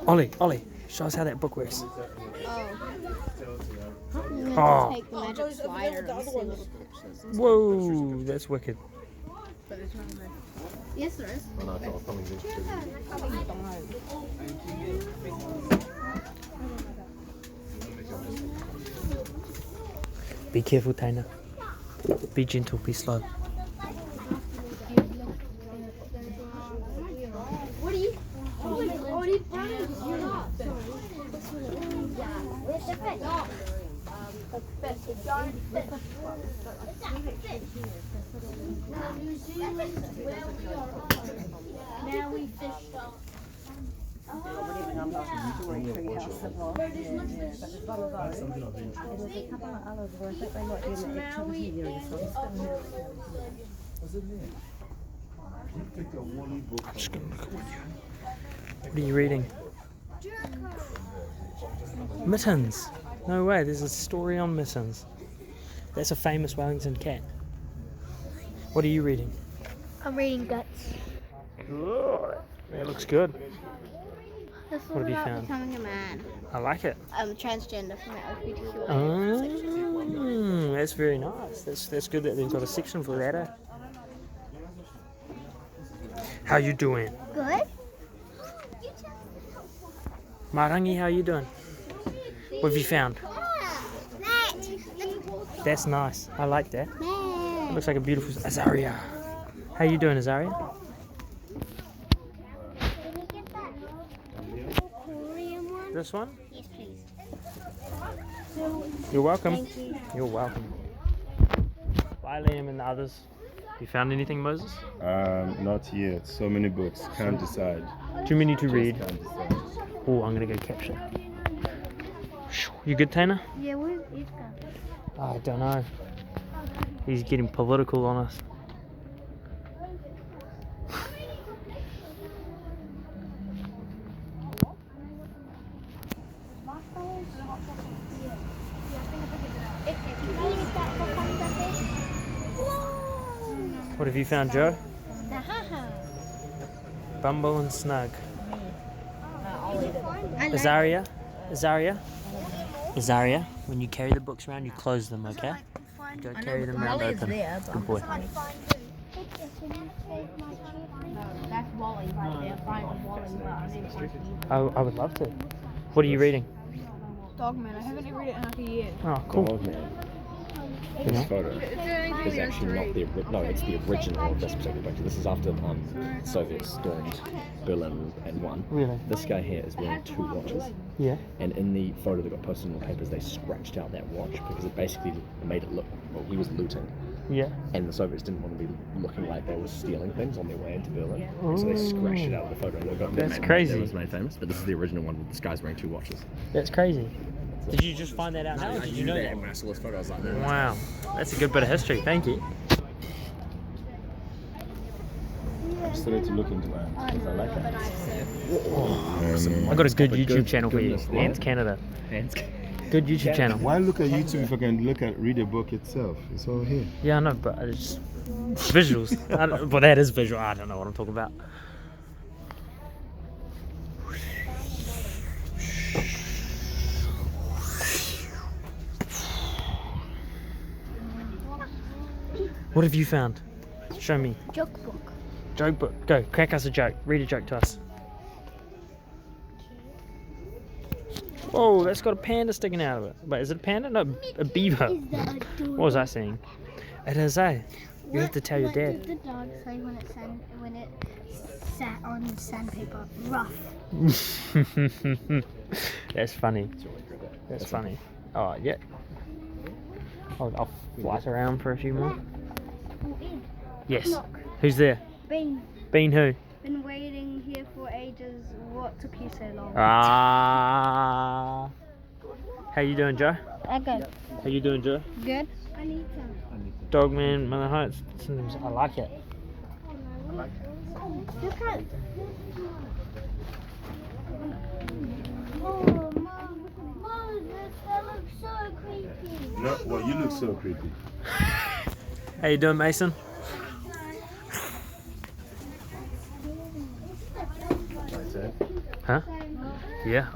Ollie, show us how that book works. Oh. Take the magic slider and see little pictures. Whoa, that's wicked. But there's no magic. Yes, there is. Oh, no, it's all coming Be careful, Taina. Be gentle, be slow. What are you? Oh, these brownies. You're not. Where's the fish? Now we fished up. I'm just gonna look at one here. What are you reading? Mittens. No way, there's a story on mittens. That's a famous Wellington cat. What are you reading? I'm reading Guts. That looks good. This What have you found? Becoming a man. I like it. I'm transgender from the LGBTQ. That's very nice. That's good that they've got a section for that. Eh? How you doing? Good. Marangi, how you doing? What have you found? That's nice. I like that. It looks like a beautiful Azaria. How you doing, Azaria? This one? Yes, please. You're welcome. Thank you. You're welcome. Bye, Liam and the others. You found anything, Moses? Not yet. So many books. Can't decide. Too many to read. Can't decide. Oh, I'm gonna go capture. You good, Taina? Yeah, where's Edgar? I don't know. He's getting political on us. What have you found, Joe? Bumble and Snug. Azaria? Azaria, when you carry the books around, you close them, okay? Go carry them around open. Good boy. That's Wally right there. Find Wally. I would love to. What are you reading? Dogman. I haven't read it in like a year. Oh, cool. This photo is actually not the it's the original of this particular picture. This is after Soviets stormed Berlin and won. Really? This guy here is wearing 2 watches. Yeah. And in the photo that got posted in the papers, they scratched out that watch because it basically made it look, well, he was looting. Yeah. And the Soviets didn't want to be looking like they were stealing things on their way into Berlin. So they scratched it out of the photo. And That's crazy. It was made famous, but this is the original one. This guy's wearing 2 watches. That's crazy. Did you just find that out now? Or did you know that? When I saw this photo, I was like, Wow. That's a good bit of history. Thank you. I started to look into it because I like it. I got a good YouTube channel for you. Ants Canada. Good YouTube channel. Why look at YouTube if I can read a book itself? It's all here. Yeah, I know, but it's visuals. Well, that is visual. I don't know what I'm talking about. What have you found? Show me. Joke book. Joke book. Go, crack us a joke. Read a joke to us. Oh, that's got a panda sticking out of it. Wait, is it a panda? No, a beaver. What was I saying? It is, eh? You have to tell your dad. What did the dog say when it sat on sandpaper? Rough. That's funny. That's funny. Oh, yeah. I'll flight around for a few more. Yes. Look. Who's there? Bean. Bean who? Been waiting here for ages. What took you so long? Ah. How you doing, Joe? Good. How you doing, Joe? Good. I need some. Dogman, Mother Heights. I like it. Look at. Oh, Mom. Moses, that looks so creepy. No, well, you look so creepy. How you doing, Mason? shirt. Huh? Yeah.